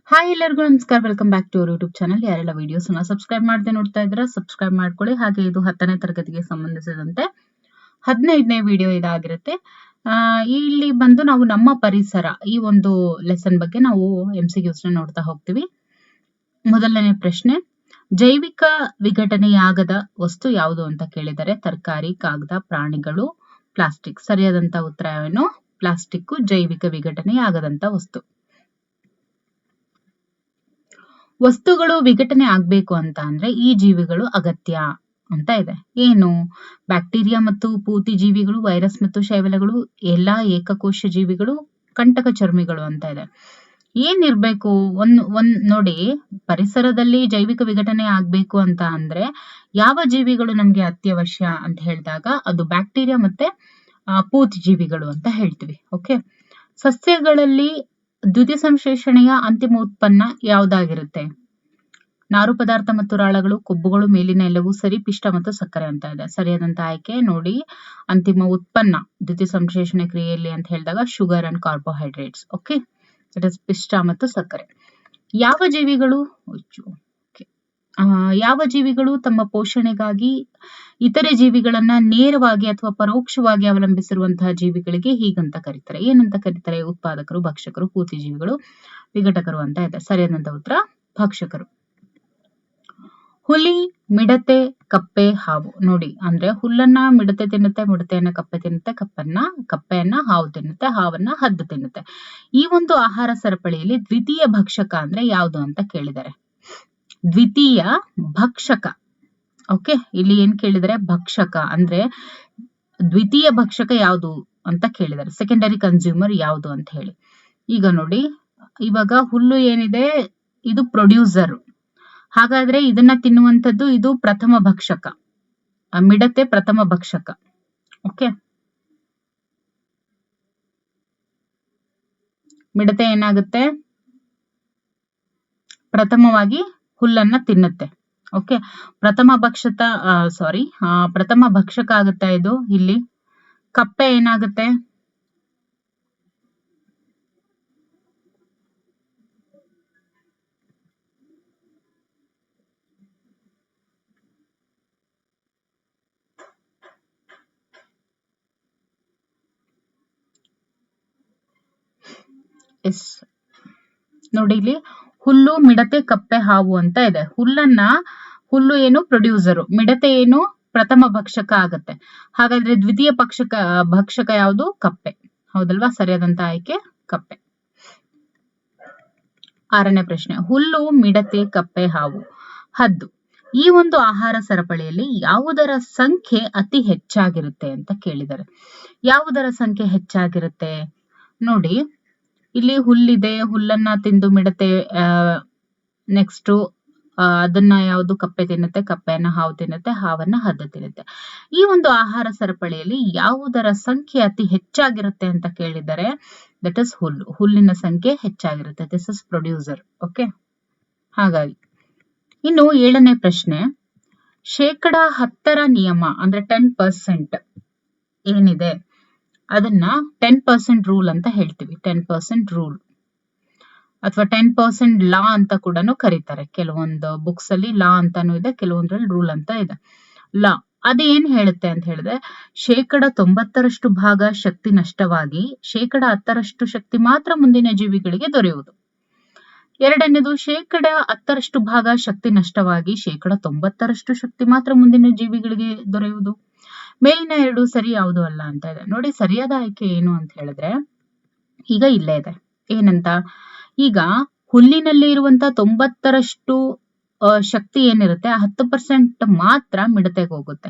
Hi ಎಲ್ಲರಿಗೂ ನಮಸ್ಕಾರ. Welcome back to our YouTube channel. ಯಾರೆಲ್ಲ ವಿಡಿಯೋಸ್ ಸಬ್ಸ್ಕ್ರೈಬ್ ಮಾಡದೆ ನೋಡ್ತಾ ಇದ್ರೆ ಸಬ್ಸ್ಕ್ರೈಬ್ ಮಾಡ್ಕೊಳ್ಳಿ. ಹಾಗೆ ಇದು 10ನೇ ತರಗತಿಗೆ ಸಂಬಂಧಿಸಿದಂತೆ 15ನೇ ವಿಡಿಯೋ ಇದಾಗಿರುತ್ತೆ. ಇಲ್ಲಿ ಬಂದು ನಾವು ನಮ್ಮ ಪರಿಸರ ಈ ಒಂದು ಲೆಸನ್ ಬಗ್ಗೆ ನಾವು MCQs ನೋಡ್ತಾ ಹೋಗ್ತೀವಿ. ಮೊದಲನೇ ಪ್ರಶ್ನೆ, ಜೈವಿಕ ವಿಘಟನೆಯಾಗದ ವಸ್ತು ಯಾವುದು ಅಂತ ಕೇಳಿದರೆ ತರಕಾರಿ, ಕಾಗದ, ಪ್ರಾಣಿಗಳು, ಪ್ಲಾಸ್ಟಿಕ್. ಸರಿಯಾದಂತ ಉತ್ತರ ಏನು? ಪ್ಲಾಸ್ಟಿಕ್ ಜೈವಿಕ ವಿಘಟನೆಯಾಗದಂತ ವಸ್ತು. ವಸ್ತುಗಳು ವಿಘಟನೆ ಆಗ್ಬೇಕು ಅಂತ ಅಂದ್ರೆ ಈ ಜೀವಿಗಳು ಅಗತ್ಯ ಅಂತ ಇದೆ. ಏನು? ಬ್ಯಾಕ್ಟೀರಿಯಾ ಮತ್ತು ಪೂತಿ ಜೀವಿಗಳು, ವೈರಸ್ ಮತ್ತು ಶೈವಲಗಳು, ಎಲ್ಲಾ ಏಕಕೋಶ ಜೀವಿಗಳು, ಕಂಟಕ ಚರ್ಮಿಗಳು ಅಂತ ಇದೆ. ಏನಿರ್ಬೇಕು? ಒಂದ್ ನೋಡಿ, ಪರಿಸರದಲ್ಲಿ ಜೈವಿಕ ವಿಘಟನೆ ಆಗ್ಬೇಕು ಅಂತ ಅಂದ್ರೆ ಯಾವ ಜೀವಿಗಳು ನಮ್ಗೆ ಅತ್ಯವಶ್ಯ ಅಂತ ಹೇಳಿದಾಗ ಅದು ಬ್ಯಾಕ್ಟೀರಿಯಾ ಮತ್ತೆ ಪೂತಿ ಜೀವಿಗಳು ಅಂತ ಹೇಳ್ತೀವಿ. ಓಕೆ, ಸಸ್ಯಗಳಲ್ಲಿ ದ್ಯುತಿ ಸಂಶ್ಲೇಷಣೆಯ ಅಂತಿಮ ಉತ್ಪನ್ನ ಯಾವ್ದಾಗಿರುತ್ತೆ? ನಾರು ಪದಾರ್ಥ ಮತ್ತು ರಾಳಗಳು, ಕೊಬ್ಬುಗಳು, ಮೇಲಿನ ಎಲ್ಲವೂ ಸರಿ, ಪಿಷ್ಟ ಮತ್ತು ಸಕ್ಕರೆ ಅಂತ ಇದೆ. ಸರಿಯಾದಂತ ಆಯ್ಕೆ ನೋಡಿ, ಅಂತಿಮ ಉತ್ಪನ್ನ ದ್ಯುತಿ ಸಂಶ್ಲೇಷಣೆ ಕ್ರಿಯೆಯಲ್ಲಿ ಅಂತ ಹೇಳಿದಾಗ sugar and carbohydrates. Okay, that is ಪಿಷ್ಟ ಮತ್ತು ಸಕ್ಕರೆ. ಯಾವ ಜೀವಿಗಳು ತಮ್ಮ ಪೋಷಣೆಗಾಗಿ ಇತರೆ ಜೀವಿಗಳನ್ನ ನೇರವಾಗಿ ಅಥವಾ ಪರೋಕ್ಷವಾಗಿ ಅವಲಂಬಿಸಿರುವಂತಹ ಜೀವಿಗಳಿಗೆ ಹೀಗಂತ ಕರೀತಾರೆ? ಏನಂತ ಕರೀತಾರೆ? ಉತ್ಪಾದಕರು, ಭಕ್ಷಕರು, ಪೂತಿ ಜೀವಿಗಳು, ವಿಘಟಕರು ಅಂತ ಇದೆ. ಸರಿಯಾದಂತ ಉತ್ತರ ಭಕ್ಷಕರು. ಹುಲಿ, ಮಿಡತೆ, ಕಪ್ಪೆ, ಹಾವು. ನೋಡಿ, ಅಂದ್ರೆ ಹುಲ್ಲನ್ನ ಮಿಡತೆ ತಿನ್ನುತ್ತೆ, ಮಿಡತೆಯನ್ನ ಕಪ್ಪೆ ತಿನ್ನುತ್ತೆ, ಕಪ್ಪೆಯನ್ನ ಹಾವು ತಿನ್ನುತ್ತೆ, ಹಾವನ್ನ ಹದ್ದು ತಿನ್ನುತ್ತೆ. ಈ ಒಂದು ಆಹಾರ ಸರಪಳಿಯಲ್ಲಿ ದ್ವಿತೀಯ ಭಕ್ಷಕ ಅಂದ್ರೆ ಯಾವುದು ಅಂತ ಕೇಳಿದರೆ ದ್ವಿತೀಯ ಭಕ್ಷಕ. ಓಕೆ, ಇಲ್ಲಿ ಏನ್ ಕೇಳಿದರೆ ಭಕ್ಷಕ ಅಂದ್ರೆ ದ್ವಿತೀಯ ಭಕ್ಷಕ ಯಾವುದು ಅಂತ ಕೇಳಿದ್ದಾರೆ. ಸೆಕೆಂಡರಿ ಕನ್ಸ್ಯೂಮರ್ ಯಾವುದು ಅಂತ ಹೇಳಿ. ಈಗ ನೋಡಿ, ಇವಾಗ ಹುಲ್ಲು ಏನಿದೆ ಇದು ಪ್ರೊಡ್ಯೂಸರ್, ಹಾಗಾದ್ರೆ ಇದನ್ನ ತಿನ್ನುವಂಥದ್ದು ಇದು ಪ್ರಥಮ ಭಕ್ಷಕ, ಮಿಡತೆ ಪ್ರಥಮ ಭಕ್ಷಕ. ಓಕೆ, ಮಿಡತೆ ಏನಾಗುತ್ತೆ? ಪ್ರಥಮವಾಗಿ ಹುಲ್ಲನ್ನ ತಿನ್ನುತ್ತೆ. ಓಕೆ, ಪ್ರಥಮ ಭಕ್ಷಕ ಆಗುತ್ತೆ ಇದು. ಇಲ್ಲಿ ಕಪ್ಪೆ ಏನಾಗುತ್ತೆ? ನೋಡಿ, ಇಲ್ಲಿ ಹುಲ್ಲು, ಮಿಡತೆ, ಕಪ್ಪೆ, ಹಾವು ಅಂತ ಇದೆ. ಹುಲ್ಲು ಏನು ಪ್ರೊಡ್ಯೂಸರು, ಮಿಡತೆ ಏನು ಪ್ರಥಮ ಭಕ್ಷಕ ಆಗತ್ತೆ. ಹಾಗಾದ್ರೆ ದ್ವಿತೀಯ ಭಕ್ಷಕ ಯಾವುದು? ಕಪ್ಪೆ. ಹೌದಲ್ವಾ? ಸರಿಯಾದಂತ ಆಯ್ಕೆ ಕಪ್ಪೆ. 6ನೇ ಪ್ರಶ್ನೆ, ಹುಲ್ಲು, ಮಿಡತೆ, ಕಪ್ಪೆ, ಹಾವು, ಹದ್ದು ಈ ಒಂದು ಆಹಾರ ಸರಪಳಿಯಲ್ಲಿ ಯಾವುದರ ಸಂಖ್ಯೆ ಅತಿ ಹೆಚ್ಚಾಗಿರುತ್ತೆ ಅಂತ ಕೇಳಿದ್ದಾರೆ. ಯಾವುದರ ಸಂಖ್ಯೆ ಹೆಚ್ಚಾಗಿರುತ್ತೆ? ನೋಡಿ, ಇಲ್ಲಿ ಹುಲ್ಲಿದೆ, ಹುಲ್ಲನ್ನ ತಿಂದು ಮಿಡತೆ ನೆಕ್ಸ್ಟ್ ಅದನ್ನ ಯಾವುದು ಕಪ್ಪೆ ತಿನ್ನುತ್ತೆ, ಕಪ್ಪೆಯನ್ನ ಹಾವು ತಿನ್ನುತ್ತೆ, ಹಾವನ್ನ ಹದ್ದು ತಿನ್ನುತ್ತೆ. ಈ ಒಂದು ಆಹಾರ ಸರಪಳಿಯಲ್ಲಿ ಯಾವುದರ ಸಂಖ್ಯೆ ಅತಿ ಹೆಚ್ಚಾಗಿರುತ್ತೆ ಅಂತ ಕೇಳಿದರೆ ದಟ್ ಇಸ್ ಹುಲ್ಲಿನ ಸಂಖ್ಯೆ ಹೆಚ್ಚಾಗಿರುತ್ತೆ. This is producer. ಓಕೆ, ಹಾಗಾಗಿ ಇನ್ನು 7ನೇ ಪ್ರಶ್ನೆ, 10% ನಿಯಮ ಅಂದ್ರೆ 10% ಏನಿದೆ ಅದನ್ನ 10% ರೂಲ್ ಅಂತ ಹೇಳ್ತೀವಿ. 10% ರೂಲ್ ಅಥವಾ 10% ಲಾ ಅಂತ ಕೂಡ ಕರೀತಾರೆ. ಕೆಲವೊಂದು ಬುಕ್ಸ್ ಅಲ್ಲಿ ಲಾ ಅಂತಾನು ಇದೆ, ಕೆಲವೊಂದ್ರಲ್ಲಿ ರೂಲ್ ಅಂತ ಇದೆ. ಲಾ ಅದೇನ್ ಹೇಳುತ್ತೆ ಅಂತ ಹೇಳಿದ್ರೆ 90% ಭಾಗ ಶಕ್ತಿ ನಷ್ಟವಾಗಿ 10% ಶಕ್ತಿ ಮಾತ್ರ ಮುಂದಿನ ಜೀವಿಗಳಿಗೆ ದೊರೆಯುವುದು. ಎರಡನೇದು 10% ಭಾಗ ಶಕ್ತಿ ನಷ್ಟವಾಗಿ 90% ಶಕ್ತಿ ಮಾತ್ರ ಮುಂದಿನ ಜೀವಿಗಳಿಗೆ ದೊರೆಯುವುದು. ಮೇಲಿನ ಎರಡು ಸರಿ ಯಾವುದು ಅಲ್ಲ ಅಂತ ಇದೆ. ನೋಡಿ, ಸರಿಯಾದ ಆಯ್ಕೆ ಏನು ಅಂತ ಹೇಳಿದ್ರೆ ಈಗ ಇಲ್ಲೇ ಇದೆ. ಏನಂತ? ಈಗ ಹುಲ್ಲಿನಲ್ಲಿ ಇರುವಂತ 90% ಶಕ್ತಿ ಏನಿರುತ್ತೆ 10% ಮಾತ್ರ ಮಿಡತೆಗೆ ಹೋಗುತ್ತೆ.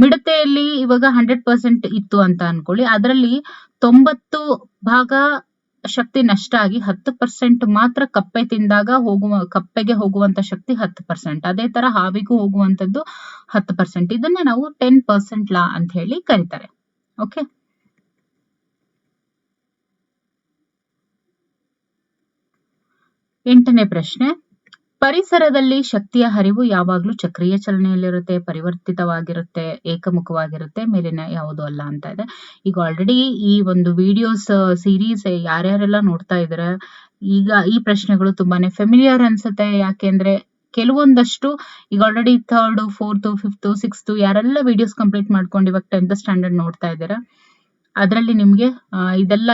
ಮಿಡತೆಯಲ್ಲಿ ಇವಾಗ 100% ಇತ್ತು ಅಂತ ಅನ್ಕೊಳ್ಳಿ, ಅದರಲ್ಲಿ 90 ಭಾಗ ಶಕ್ತಿ ನಷ್ಟ ಆಗಿ 10% ಮಾತ್ರ ಕಪ್ಪೆ ತಿಂದಾಗ ಕಪ್ಪೆಗೆ ಹೋಗುವಂತ ಶಕ್ತಿ 10%. ಅದೇ ತರ ಹಾವಿಗೂ ಹೋಗುವಂತದ್ದು 10%. ಇದನ್ನ ನಾವು 10% ಲಾ ಅಂತ ಹೇಳಿ ಕರೀತಾರೆ. ಓಕೆ, 8ನೇ ಪ್ರಶ್ನೆ, ಪರಿಸರದಲ್ಲಿ ಶಕ್ತಿಯ ಹರಿವು ಯಾವಾಗ್ಲೂ ಚಕ್ರೀಯ ಚಲನೆಯಲ್ಲಿರುತ್ತೆ, ಪರಿವರ್ತಿತವಾಗಿರುತ್ತೆ, ಏಕಮುಖವಾಗಿರುತ್ತೆ, ಮೇಲಿನ ಯಾವುದು ಅಲ್ಲ ಅಂತ ಇದೆ. ಈಗ ಆಲ್ರೆಡಿ ಈ ಒಂದು ವಿಡಿಯೋಸ್ ಸೀರೀಸ್ ಯಾರ್ಯಾರೆಲ್ಲ ನೋಡ್ತಾ ಇದಾರೆ, ಈಗ ಈ ಪ್ರಶ್ನೆಗಳು ತುಂಬಾನೇ ಫೆಮಿಲಿಯರ್ ಅನ್ಸುತ್ತೆ. ಯಾಕೆಂದ್ರೆ ಕೆಲವೊಂದಷ್ಟು ಈಗ already 3rd, 4th, 5th, 6th ಯಾರೆಲ್ಲ ವಿಡಿಯೋಸ್ ಕಂಪ್ಲೀಟ್ ಮಾಡ್ಕೊಂಡು ಇವಾಗ 10th ಸ್ಟ್ಯಾಂಡರ್ಡ್ ನೋಡ್ತಾ ಇದ್ದೀರಾ, ಅದರಲ್ಲಿ ನಿಮ್ಗೆ ಇದೆಲ್ಲ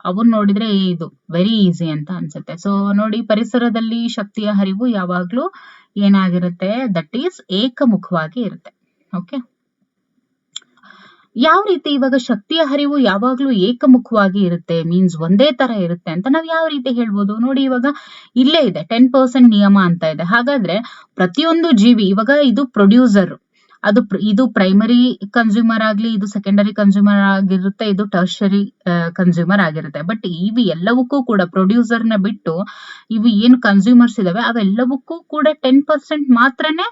ಅವನ್ ನೋಡಿದ್ರೆ ಇದು ವೆರಿ ಈಸಿ ಅಂತ ಅನ್ಸುತ್ತೆ. ಸೊ ನೋಡಿ, ಪರಿಸರದಲ್ಲಿ ಶಕ್ತಿಯ ಹರಿವು ಯಾವಾಗ್ಲೂ ಏನಾಗಿರುತ್ತೆ, ದಟ್ ಈಸ್ ಏಕಮುಖವಾಗಿ ಇರುತ್ತೆ. ಓಕೆ, ಯಾವ ರೀತಿ ಇವಾಗ ಶಕ್ತಿಯ ಹರಿವು ಯಾವಾಗ್ಲೂ ಏಕಮುಖವಾಗಿ ಇರುತ್ತೆ, ಮೀನ್ಸ್ ಒಂದೇ ತರ ಇರುತ್ತೆ ಅಂತ ನಾವ್ ಯಾವ ರೀತಿ ಹೇಳ್ಬೋದು? ನೋಡಿ, ಇವಾಗ ಇಲ್ಲೇ ಇದೆ 10% ನಿಯಮ ಅಂತ ಇದೆ. ಹಾಗಾದ್ರೆ ಪ್ರತಿಯೊಂದು ಜೀವಿ, ಇವಾಗ ಇದು ಪ್ರೊಡ್ಯೂಸರ್, ಇದು ಪ್ರೈಮರಿ ಕನ್ಸ್ಯೂಮರ್ ಆಗ್ಲಿ, ಇದು ಸೆಕೆಂಡರಿ ಕನ್ಸ್ಯೂಮರ್ ಆಗಿರುತ್ತೆ, ಇದು ಟರ್ಷರಿ ಕನ್ಸ್ಯೂಮರ್ ಆಗಿರುತ್ತೆ. ಬಟ್ ಇವು ಎಲ್ಲವಕ್ಕೂ ಕೂಡ ಪ್ರೊಡ್ಯೂಸರ್ ನ ಬಿಟ್ಟು ಇವು ಏನು ಕನ್ಸ್ಯೂಮರ್ಸ್ ಇದಾವೆ ಅವೆಲ್ಲವಕ್ಕೂ ಕೂಡ 10% ಮಾತ್ರನೇ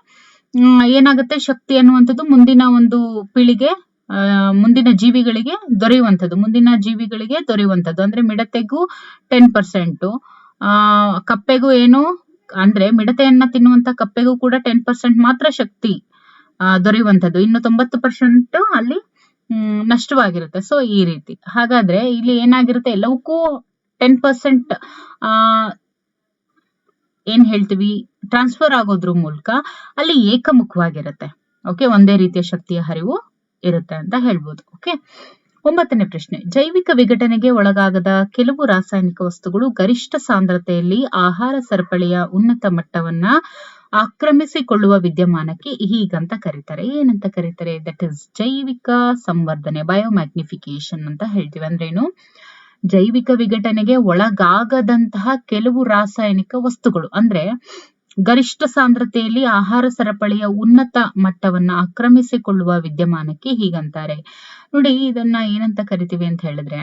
ಏನಾಗುತ್ತೆ ಶಕ್ತಿ ಅನ್ನುವಂಥದ್ದು ಮುಂದಿನ ಒಂದು ಪೀಳಿಗೆ, ಮುಂದಿನ ಜೀವಿಗಳಿಗೆ ದೊರೆಯುವಂಥದ್ದು. ಅಂದ್ರೆ ಮಿಡತೆಗೂ 10%, ಕಪ್ಪೆಗೂ ಏನು ಅಂದ್ರೆ ಮಿಡತೆಯನ್ನ ತಿನ್ನುವಂತ ಕಪ್ಪೆಗೂ ಕೂಡ 10% ಮಾತ್ರ ಶಕ್ತಿ ದೊರೆಯುವಂಥದ್ದು, ಇನ್ನು 90% ಅಲ್ಲಿ ನಷ್ಟವಾಗಿರುತ್ತೆ. ಸೊ ಈ ರೀತಿ. ಹಾಗಾದ್ರೆ ಇಲ್ಲಿ ಏನಾಗಿರುತ್ತೆ, ಎಲ್ಲವಕ್ಕೂ 10% ಏನ್ ಹೇಳ್ತೀವಿ ಟ್ರಾನ್ಸ್ಫರ್ ಆಗೋದ್ರ ಮೂಲಕ ಅಲ್ಲಿ ಏಕಮುಖವಾಗಿರುತ್ತೆ. ಓಕೆ, ಒಂದೇ ರೀತಿಯ ಶಕ್ತಿಯ ಹರಿವು ಇರುತ್ತೆ ಅಂತ ಹೇಳ್ಬೋದು. ಓಕೆ, 9ನೇ ಪ್ರಶ್ನೆ, ಜೈವಿಕ ವಿಘಟನೆಗೆ ಒಳಗಾಗದ ಕೆಲವು ರಾಸಾಯನಿಕ ವಸ್ತುಗಳು ಗರಿಷ್ಠ ಸಾಂದ್ರತೆಯಲ್ಲಿ ಆಹಾರ ಸರಪಳಿಯ ಉನ್ನತ ಮಟ್ಟವನ್ನ ಆಕ್ರಮಿಸಿಕೊಳ್ಳುವ ವಿದ್ಯಮಾನಕ್ಕೆ ಹೀಗಂತ ಕರೀತಾರೆ. ಏನಂತ ಕರೀತಾರೆ? ದಟ್ ಇಸ್ ಜೈವಿಕ ಸಂವರ್ಧನೆ, ಬಯೋಮ್ಯಾಗ್ನಿಫಿಕೇಶನ್ ಅಂತ ಹೇಳ್ತೀವಿ. ಅಂದ್ರೇನು? ಜೈವಿಕ ವಿಘಟನೆಗೆ ಒಳಗಾಗದಂತಹ ಕೆಲವು ರಾಸಾಯನಿಕ ವಸ್ತುಗಳು, ಅಂದ್ರೆ ಗರಿಷ್ಠ ಸಾಂದ್ರತೆಯಲ್ಲಿ ಆಹಾರ ಸರಪಳಿಯ ಉನ್ನತ ಮಟ್ಟವನ್ನ ಆಕ್ರಮಿಸಿಕೊಳ್ಳುವ ವಿದ್ಯಮಾನಕ್ಕೆ ಹೀಗಂತಾರೆ. ನೋಡಿ, ಇದನ್ನ ಏನಂತ ಕರಿತೀವಿ ಅಂತ ಹೇಳಿದ್ರೆ,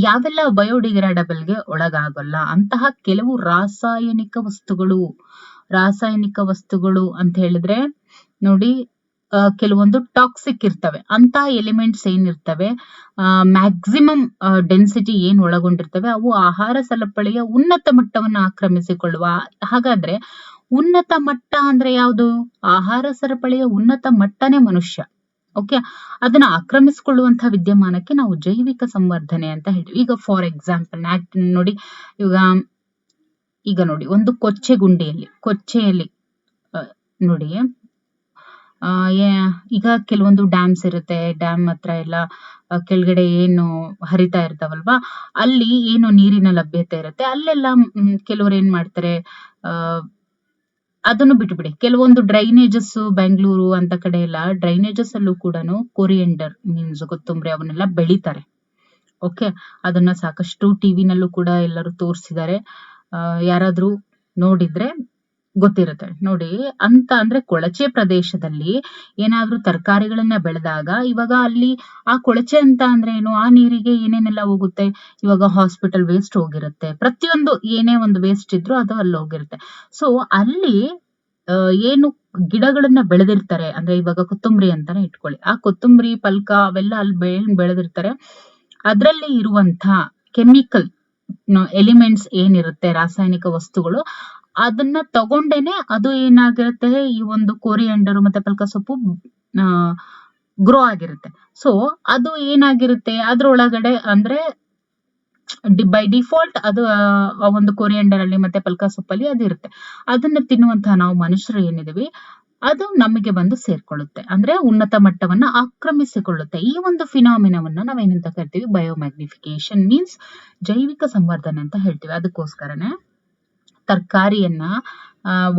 ಯಾವೆಲ್ಲ ಬಯೋಡಿಗ್ರೇಡಬಲ್ಗೆ ಒಳಗಾಗಲ್ಲ ಅಂತಹ ಕೆಲವು ರಾಸಾಯನಿಕ ವಸ್ತುಗಳು ಅಂತ ಹೇಳಿದ್ರೆ, ನೋಡಿ, ಕೆಲವೊಂದು ಟಾಕ್ಸಿಕ್ ಇರ್ತವೆ. ಅಂತ ಎಲಿಮೆಂಟ್ಸ್ ಏನಿರ್ತವೆ, ಮ್ಯಾಕ್ಸಿಮಮ್ ಡೆನ್ಸಿಟಿ ಏನ್ ಒಳಗೊಂಡಿರ್ತವೆ, ಅವು ಆಹಾರ ಸರಪಳಿಯ ಉನ್ನತ ಮಟ್ಟವನ್ನು ಆಕ್ರಮಿಸಿಕೊಳ್ಳುವ. ಹಾಗಾದ್ರೆ ಉನ್ನತ ಮಟ್ಟ ಅಂದ್ರೆ ಯಾವುದು? ಆಹಾರ ಸರಪಳಿಯ ಉನ್ನತ ಮಟ್ಟನೇ ಮನುಷ್ಯ. ಓಕೆ, ಅದನ್ನ ಆಕ್ರಮಿಸಿಕೊಳ್ಳುವಂತಹ ವಿದ್ಯಮಾನಕ್ಕೆ ನಾವು ಜೈವಿಕ ಸಂವರ್ಧನೆ ಅಂತ ಹೇಳ್ತೀವಿ. ಈಗ ಫಾರ್ ಎಕ್ಸಾಂಪಲ್ ನೋಡಿ, ಈಗ ನೋಡಿ, ಒಂದು ಕೊಚ್ಚೆಯಲ್ಲಿ ನೋಡಿ, ಈಗ ಕೆಲವೊಂದು ಡ್ಯಾಮ್ಸ್ ಇರುತ್ತೆ, ಡ್ಯಾಮ್ ಹತ್ರ ಎಲ್ಲ ಕೆಳಗಡೆ ಏನು ಹರಿತಾ ಇರ್ತಾವಲ್ವಾ, ಅಲ್ಲಿ ಏನು ನೀರಿನ ಲಭ್ಯತೆ ಇರುತ್ತೆ, ಅಲ್ಲೆಲ್ಲ ಕೆಲವರು ಏನ್ ಮಾಡ್ತಾರೆ, ಅದನ್ನು ಬಿಟ್ಬಿಡಿ, ಕೆಲವೊಂದು ಡ್ರೈನೇಜಸ್, ಬೆಂಗಳೂರು ಅಂತ ಕಡೆ ಎಲ್ಲ ಡ್ರೈನೇಜಸ್ ಅಲ್ಲೂ ಕೂಡ ಕೊರಿಯಂಡರ್ ಮೀನ್ಸ್ ಕೊತ್ತಂಬರಿ ಅವನ್ನೆಲ್ಲ ಬೆಳಿತಾರೆ. ಓಕೆ, ಅದನ್ನ ಸಾಕಷ್ಟು ಟಿವಿನಲ್ಲೂ ಕೂಡ ಎಲ್ಲರೂ ತೋರಿಸಿದ್ದಾರೆ. ಯಾರಾದ್ರೂ ನೋಡಿದ್ರೆ ಗೊತ್ತಿರುತ್ತೆ. ನೋಡಿ, ಅಂತ ಅಂದ್ರೆ ಕೊಳಚೆ ಪ್ರದೇಶದಲ್ಲಿ ಏನಾದ್ರೂ ತರಕಾರಿಗಳನ್ನ ಬೆಳೆದಾಗ, ಇವಾಗ ಅಲ್ಲಿ ಆ ಕೊಳಚೆ ಅಂತ ಅಂದ್ರೆ ಏನು, ಆ ನೀರಿಗೆ ಏನೇನೆಲ್ಲ ಹೋಗುತ್ತೆ, ಇವಾಗ ಹಾಸ್ಪಿಟಲ್ ವೇಸ್ಟ್ ಹೋಗಿರುತ್ತೆ, ಪ್ರತಿಯೊಂದು ಏನೇ ಒಂದು ವೇಸ್ಟ್ ಇದ್ರೂ ಅದು ಅಲ್ಲಿ ಹೋಗಿರುತ್ತೆ. ಸೊ ಅಲ್ಲಿ ಏನು ಗಿಡಗಳನ್ನ ಬೆಳೆದಿರ್ತಾರೆ, ಅಂದ್ರೆ ಇವಾಗ ಕೊತ್ತಂಬರಿ ಅಂತಾನೆ ಇಟ್ಕೊಳ್ಳಿ, ಆ ಕೊತ್ತಂಬರಿ ಪಲ್ಕ ಅವೆಲ್ಲ ಅಲ್ಲಿ ಬೆಳೆದಿರ್ತಾರೆ, ಅದರಲ್ಲಿ ಇರುವಂತ ಕೆಮಿಕಲ್ ಎಲಿಮೆಂಟ್ಸ್ ಏನಿರುತ್ತೆ, ರಾಸಾಯನಿಕ ವಸ್ತುಗಳು, ಅದನ್ನ ತಗೊಂಡೇನೆ ಅದು ಏನಾಗಿರುತ್ತೆ, ಈ ಒಂದು ಕೊರಿಯಂಡರ್ ಮತ್ತೆ ಪಲ್ಕ ಸೊಪ್ಪು ಗ್ರೋ ಆಗಿರುತ್ತೆ. ಸೊ ಅದು ಏನಾಗಿರುತ್ತೆ, ಅದ್ರೊಳಗಡೆ ಅಂದ್ರೆ ಬೈ ಡಿಫಾಲ್ಟ್ ಅದು ಒಂದು ಕೊರಿಯಂಡರ್ ಅಲ್ಲಿ ಮತ್ತೆ ಪಲ್ಕ ಸೊಪ್ಪಲ್ಲಿ ಅದಿರುತ್ತೆ. ಅದನ್ನ ತಿನ್ನುವಂತಹ ನಾವು ಮನುಷ್ಯರು ಏನಿದೀವಿ, ಅದು ನಮಗೆ ಬಂದು ಸೇರ್ಕೊಳ್ಳುತ್ತೆ, ಅಂದ್ರೆ ಉನ್ನತ ಮಟ್ಟವನ್ನ ಆಕ್ರಮಿಸಿಕೊಳ್ಳುತ್ತೆ. ಈ ಒಂದು ಫಿನಾಮಿನವನ್ನ ನಾವೇನಂತ ಕರಿತೀವಿ, ಬಯೋಮ್ಯಾಗ್ನಿಫಿಕೇಶನ್ ಮೀನ್ಸ್ ಜೈವಿಕ ಸಂವರ್ಧನೆ ಅಂತ ಹೇಳ್ತೀವಿ. ಅದಕ್ಕೋಸ್ಕರನೇ ತರಕಾರಿಯನ್ನ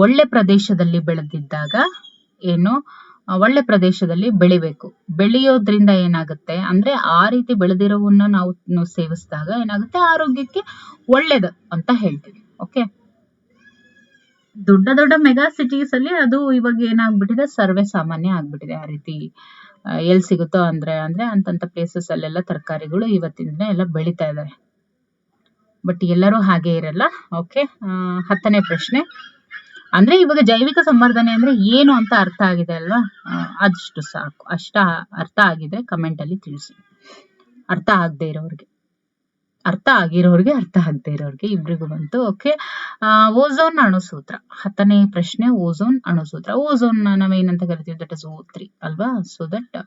ಒಳ್ಳೆ ಪ್ರದೇಶದಲ್ಲಿ ಬೆಳೆದಿದ್ದಾಗ ಒಳ್ಳೆ ಪ್ರದೇಶದಲ್ಲಿ ಬೆಳೆಯೋದ್ರಿಂದ ಏನಾಗುತ್ತೆ ಅಂದ್ರೆ, ಆ ರೀತಿ ಬೆಳೆದಿರೋವನ್ನ ನಾವು ಸೇವಿಸಿದಾಗ ಏನಾಗುತ್ತೆ, ಆರೋಗ್ಯಕ್ಕೆ ಒಳ್ಳೇದು ಅಂತ ಹೇಳ್ತೀವಿ. ಓಕೆ, ದೊಡ್ಡ ಮೆಗಾ ಸಿಟೀಸ್ ಅಲ್ಲಿ ಅದು ಇವಾಗ ಏನಾಗ್ಬಿಟ್ಟಿದೆ, ಸರ್ವೇ ಸಾಮಾನ್ಯ ಆಗ್ಬಿಟ್ಟಿದೆ. ಆ ರೀತಿ ಎಲ್ಲಿ ಸಿಗುತ್ತೋ ಅಂದ್ರೆ ಅಂತಂತ ಪ್ಲೇಸಸ್ ಅಲ್ಲೆಲ್ಲ ತರಕಾರಿಗಳು ಇವತ್ತಿನ ದಿನ ಎಲ್ಲ ಬೆಳಿತಾ ಇದ್ದಾರೆ. ಬಟ್ ಎಲ್ಲರೂ ಹಾಗೆ ಇರಲ್ಲ. ಓಕೆ, 10ನೇ ಪ್ರಶ್ನೆ, ಅಂದ್ರೆ ಇವಾಗ ಜೈವಿಕ ಸಂವರ್ಧನೆ ಅಂದ್ರೆ ಏನು ಅಂತ ಅರ್ಥ ಆಗಿದೆ ಅಲ್ವಾ? ಅಷ್ಟು ಸಾಕು. ಅರ್ಥ ಆಗಿದೆ ಕಮೆಂಟ್ ಅಲ್ಲಿ ತಿಳಿಸಿ, ಅರ್ಥ ಆಗದೆ ಇರೋರಿಗೆ. ಅರ್ಥ ಆಗಿರೋರ್ಗೆ ಅರ್ಥ ಆಗದೆ ಇರೋರ್ಗೆ ಇಬ್ರಿಗೂ ಬಂತು. Okay, ozone ಅಣುಸೂತ್ರ. 10ನೇ ಪ್ರಶ್ನೆ, ಓಝೋನ್ ಅಣುಸೂತ್ರ. ಓಝೋನ್ ನಾವೇನಂತ ಕರಿತೀವಿ? ದಟ್ ಇಸ್ O3 ಅಲ್ವಾ? So that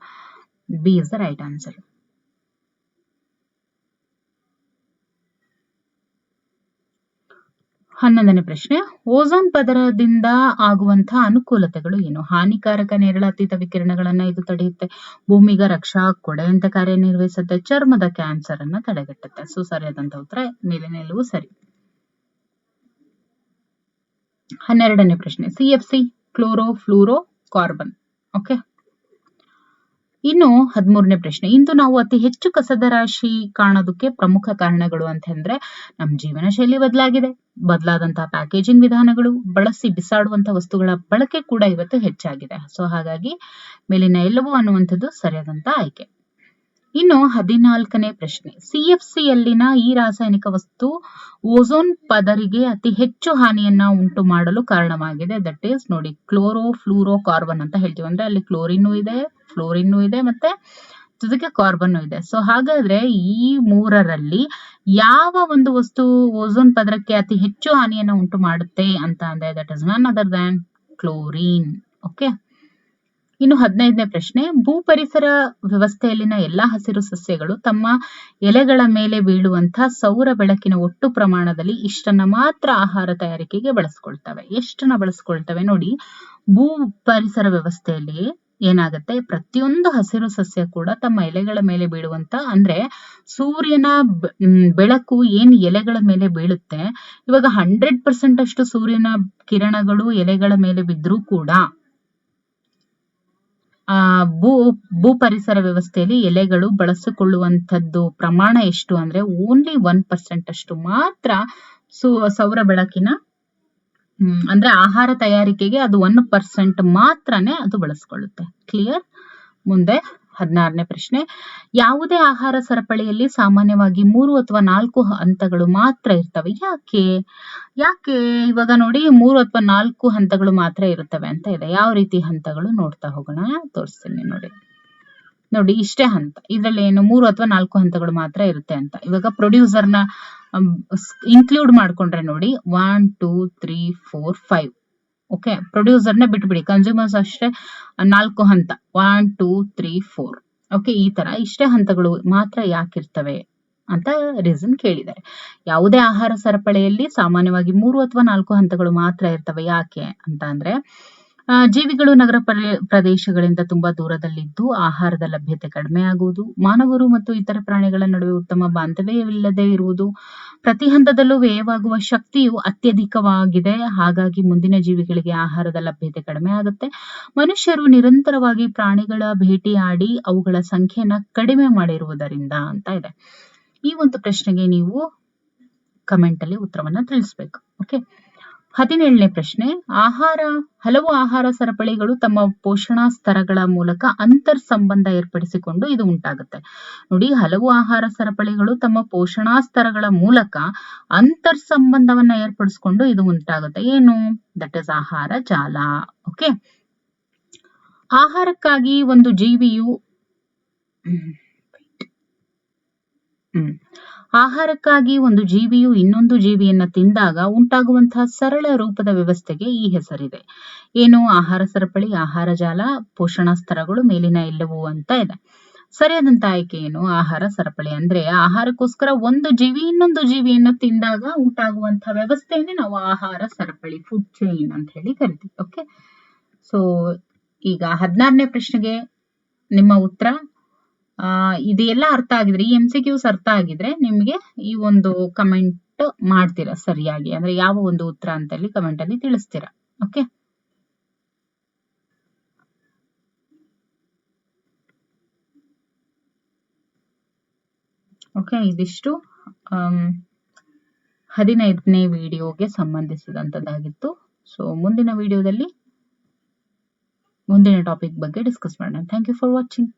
B is the right answer. 11ನೇ ಪ್ರಶ್ನೆ, ಓಝೋನ್ ಪದರದಿಂದ ಆಗುವಂತಹ ಅನುಕೂಲತೆಗಳು ಏನು? ಹಾನಿಕಾರಕ ನೇರಳಾತೀತ ವಿಕಿರಣಗಳನ್ನ ಇದು ತಡೆಯುತ್ತೆ, ಭೂಮಿಗ ರಕ್ಷಾ ಕೊಡೆ ಅಂತ ಕಾರ್ಯನಿರ್ವಹಿಸುತ್ತೆ, ಚರ್ಮದ ಕ್ಯಾನ್ಸರ್ ಅನ್ನ ತಡೆಗಟ್ಟುತ್ತೆ. ಸೊ ಸರಿಯಾದಂತ ಉತ್ತರ ಮೇಲಿನ ಎಲ್ಲವೂ ಸರಿ. 12ನೇ ಪ್ರಶ್ನೆ, CFC chloro fluoro carbon. Okay, ಇನ್ನು 13ನೇ ಪ್ರಶ್ನೆ, ಇಂದು ನಾವು ಅತಿ ಹೆಚ್ಚು ಕಸದ ರಾಶಿ ಕಾಣೋದಕ್ಕೆ ಪ್ರಮುಖ ಕಾರಣಗಳು ಅಂತಂದ್ರೆ ನಮ್ಮ ಜೀವನ ಶೈಲಿ ಬದಲಾದಂತಹ ಪ್ಯಾಕೇಜಿಂಗ್ ವಿಧಾನಗಳು, ಬಳಸಿ ಬಿಸಾಡುವಂತಹ ವಸ್ತುಗಳ ಬಳಕೆ ಕೂಡ ಇವತ್ತು ಹೆಚ್ಚಾಗಿದೆ. ಸೊ ಹಾಗಾಗಿ ಮೇಲಿನ ಎಲ್ಲವೂ ಅನ್ನುವಂಥದ್ದು ಸರಿಯಾದಂತ ಆಯ್ಕೆ. ಇನ್ನು 14ನೇ ಪ್ರಶ್ನೆ, CFC ಯಲ್ಲಿನ ಈ ರಾಸಾಯನಿಕ ವಸ್ತು ಓಝೋನ್ ಪದರಿಗೆ ಅತಿ ಹೆಚ್ಚು ಹಾನಿಯನ್ನ ಉಂಟು ಮಾಡಲು ಕಾರಣವಾಗಿದೆ. ದಟ್ ಈಸ್ ನೋಡಿ, ಕ್ಲೋರೋ ಫ್ಲೂರೋ ಕಾರ್ಬನ್ ಅಂತ ಹೇಳ್ತೀವಿ. ಅಂದ್ರೆ ಅಲ್ಲಿ ಕ್ಲೋರಿನ್ ಇದೆ, ಫ್ಲೋರಿನ್ ಇದೆ, ಮತ್ತೆ ಜೊತೆಗೆ ಕಾರ್ಬನ್ ಇದೆ. ಸೊ ಹಾಗಾದ್ರೆ ಈ ಮೂರರಲ್ಲಿ ಯಾವ ಒಂದು ವಸ್ತು ಓಝೋನ್ ಪದರಕ್ಕೆ ಅತಿ ಹೆಚ್ಚು ಹಾನಿಯನ್ನ ಉಂಟು ಮಾಡುತ್ತೆ ಅಂತ ಅಂದ್ರೆ ದಟ್ ಇಸ್ ನನ್ ಅದರ್ ದ್ಯಾನ್ ಕ್ಲೋರಿನ್. ಓಕೆ, ಇನ್ನು 15ನೇ ಪ್ರಶ್ನೆ, ಭೂ ಪರಿಸರ ವ್ಯವಸ್ಥೆಯಲ್ಲಿನ ಎಲ್ಲಾ ಹಸಿರು ಸಸ್ಯಗಳು ತಮ್ಮ ಎಲೆಗಳ ಮೇಲೆ ಬೀಳುವಂತಹ ಸೌರ ಬೆಳಕಿನ ಒಟ್ಟು ಪ್ರಮಾಣದಲ್ಲಿ ಇಷ್ಟನ್ನ ಮಾತ್ರ ಆಹಾರ ತಯಾರಿಕೆಗೆ ಬಳಸ್ಕೊಳ್ತವೆ. ಎಷ್ಟನ್ನ ಬಳಸ್ಕೊಳ್ತವೆ ನೋಡಿ, ಭೂ ಪರಿಸರ ವ್ಯವಸ್ಥೆಯಲ್ಲಿ ಏನಾಗುತ್ತೆ, ಪ್ರತಿಯೊಂದು ಹಸಿರು ಸಸ್ಯ ಕೂಡ ತಮ್ಮ ಎಲೆಗಳ ಮೇಲೆ ಬೀಳುವಂತ, ಅಂದ್ರೆ ಸೂರ್ಯನ ಬೆಳಕು ಏನ್ ಎಲೆಗಳ ಮೇಲೆ ಬೀಳುತ್ತೆ, ಇವಾಗ 100% ಅಷ್ಟು ಸೂರ್ಯನ ಕಿರಣಗಳು ಎಲೆಗಳ ಮೇಲೆ ಬಿದ್ರೂ ಕೂಡ ಭೂ ಪರಿಸರ ವ್ಯವಸ್ಥೆಯಲ್ಲಿ ಎಲೆಗಳು ಬಳಸಿಕೊಳ್ಳುವಂಥದ್ದು ಪ್ರಮಾಣ ಎಷ್ಟು ಅಂದ್ರೆ ಓನ್ಲಿ 1% ಅಷ್ಟು ಮಾತ್ರ ಸೌರ ಬೆಳಕಿನ ಅಂದ್ರೆ ಆಹಾರ ತಯಾರಿಕೆಗೆ ಅದು 1% ಮಾತ್ರನೇ ಅದು ಬಳಸ್ಕೊಳ್ಳುತ್ತೆ. ಕ್ಲಿಯರ್? ಮುಂದೆ 16ನೇ ಪ್ರಶ್ನೆ, ಯಾವುದೇ ಆಹಾರ ಸರಪಳಿಯಲ್ಲಿ ಸಾಮಾನ್ಯವಾಗಿ 3 ಅಥವಾ 4 ಹಂತಗಳು ಮಾತ್ರ ಇರ್ತವೆ. ಯಾಕೆ ಇವಾಗ ನೋಡಿ 3 ಅಥವಾ 4 ಹಂತಗಳು ಮಾತ್ರ ಇರುತ್ತವೆ ಅಂತ ಇದೆ. ಯಾವ ರೀತಿ ಹಂತಗಳು ನೋಡ್ತಾ ಹೋಗೋಣ, ತೋರಿಸ್ತೀನಿ ನೋಡಿ ಇಷ್ಟೇ ಹಂತ. ಇದ್ರಲ್ಲಿ ಏನು 3 ಅಥವಾ 4 ಹಂತಗಳು ಮಾತ್ರ ಇರುತ್ತೆ ಅಂತ. ಇವಾಗ ಪ್ರೊಡ್ಯೂಸರ್ನ ಇನ್ಕ್ಲೂಡ್ ಮಾಡ್ಕೊಂಡ್ರೆ ನೋಡಿ 1 2 3 4 5. ಓಕೆ, ಪ್ರೊಡ್ಯೂಸರ್ನ ಬಿಟ್ಬಿಡಿ, ಕನ್ಸ್ಯೂಮರ್ಸ್ ಅಷ್ಟೇ 4 ಹಂತ 1 2 3 4. ಓಕೆ, ಈ ತರ ಇಷ್ಟೇ ಹಂತಗಳು ಮಾತ್ರ ಯಾಕಿರ್ತವೆ ಅಂತ ರೀಸನ್ ಕೇಳಿದ್ದಾರೆ. ಯಾವುದೇ ಆಹಾರ ಸರಪಳಿಯಲ್ಲಿ ಸಾಮಾನ್ಯವಾಗಿ 3 ಅಥವಾ 4 ಹಂತಗಳು ಮಾತ್ರ ಇರ್ತವೆ. ಯಾಕೆ ಅಂತ ಅಂದ್ರೆ ಜೀವಿಗಳು ನಗರ ಪ್ರದೇಶಗಳಿಂದ ತುಂಬಾ ದೂರದಲ್ಲಿದ್ದು ಆಹಾರದ ಲಭ್ಯತೆ ಕಡಿಮೆ ಆಗುವುದು, ಮಾನವರು ಮತ್ತು ಇತರ ಪ್ರಾಣಿಗಳ ನಡುವೆ ಉತ್ತಮ ಬಾಂಧವ್ಯವಿಲ್ಲದೆ ಇರುವುದು, ಪ್ರತಿ ಹಂತದಲ್ಲೂ ವ್ಯಯವಾಗುವ ಶಕ್ತಿಯು ಅತ್ಯಧಿಕವಾಗಿದೆ. ಹಾಗಾಗಿ ಮುಂದಿನ ಜೀವಿಗಳಿಗೆ ಆಹಾರದ ಲಭ್ಯತೆ ಕಡಿಮೆ ಆಗುತ್ತೆ. ಮನುಷ್ಯರು ನಿರಂತರವಾಗಿ ಪ್ರಾಣಿಗಳ ಭೇಟಿಯಾಡಿ ಅವುಗಳ ಸಂಖ್ಯೆಯನ್ನ ಕಡಿಮೆ ಮಾಡಿರುವುದರಿಂದ ಅಂತ ಇದೆ. ಈ ಒಂದು ಪ್ರಶ್ನೆಗೆ ನೀವು ಕಮೆಂಟ್ ಅಲ್ಲಿ ಉತ್ತರವನ್ನ ತಿಳಿಸ್ಬೇಕು. ಓಕೆ, 17ನೇ ಪ್ರಶ್ನೆ, ಹಲವು ಆಹಾರ ಸರಪಳಿಗಳು ತಮ್ಮ ಪೋಷಣಾ ಸ್ತರಗಳ ಮೂಲಕ ಅಂತರ್ ಸಂಬಂಧ ಏರ್ಪಡಿಸಿಕೊಂಡು ಇದು ಉಂಟಾಗುತ್ತೆ. ನೋಡಿ, ಹಲವು ಆಹಾರ ಸರಪಳಿಗಳು ತಮ್ಮ ಪೋಷಣಾ ಸ್ತರಗಳ ಮೂಲಕ ಅಂತರ್ ಸಂಬಂಧವನ್ನ ಏರ್ಪಡಿಸಿಕೊಂಡು ಇದು ಉಂಟಾಗುತ್ತೆ. ಏನು? ದಟ್ ಇಸ್ ಆಹಾರ ಜಾಲ. ಓಕೆ, ಆಹಾರಕ್ಕಾಗಿ ಒಂದು ಜೀವಿಯು ಇನ್ನೊಂದು ಜೀವಿಯನ್ನ ತಿಂದಾಗ ಉಂಟಾಗುವಂತಹ ಸರಳ ರೂಪದ ವ್ಯವಸ್ಥೆಗೆ ಈ ಹೆಸರಿದೆ. ಏನು? ಆಹಾರ ಸರಪಳಿ, ಆಹಾರ ಜಾಲ, ಪೋಷಣಾ ಸ್ತರಗಳು, ಮೇಲಿನ ಎಲ್ಲವೂ ಅಂತ ಇದೆ. ಸರಿಯಾದಂತ ಆಯ್ಕೆ ಏನು? ಆಹಾರ ಸರಪಳಿ. ಅಂದ್ರೆ ಆಹಾರಕ್ಕೋಸ್ಕರ ಒಂದು ಜೀವಿ ಇನ್ನೊಂದು ಜೀವಿಯನ್ನ ತಿಂದಾಗ ಉಂಟಾಗುವಂತಹ ವ್ಯವಸ್ಥೆಯನ್ನೇ ನಾವು ಆಹಾರ ಸರಪಳಿ, ಫುಡ್ ಚೈನ್ ಅಂತ ಹೇಳಿ ಕರಿತೀವಿ. ಓಕೆ, ಸೊ ಈಗ 16ನೇ ಪ್ರಶ್ನೆಗೆ ನಿಮ್ಮ ಉತ್ತರ ಇದೆಲ್ಲ ಅರ್ಥ ಆಗಿದ್ರೆ, ಈ MCQs ಅರ್ಥ ಆಗಿದ್ರೆ ನಿಮ್ಗೆ ಈ ಒಂದು ಕಮೆಂಟ್ ಮಾಡ್ತೀರಾ ಸರಿಯಾಗಿ, ಅಂದ್ರೆ ಯಾವ ಒಂದು ಉತ್ತರ ಅಂತ ಹೇಳಿ ಕಮೆಂಟ್ ಅಲ್ಲಿ ತಿಳಿಸ್ತೀರಾ. ಓಕೆ, ಇದಿಷ್ಟು 15ನೇ ವಿಡಿಯೋಗೆ ಸಂಬಂಧಿಸಿದಂತದ್ದಾಗಿತ್ತು. ಸೊ ಮುಂದಿನ ವಿಡಿಯೋದಲ್ಲಿ ಮುಂದಿನ ಟಾಪಿಕ್ ಬಗ್ಗೆ ಡಿಸ್ಕಸ್ ಮಾಡೋಣ. Thank you for watching.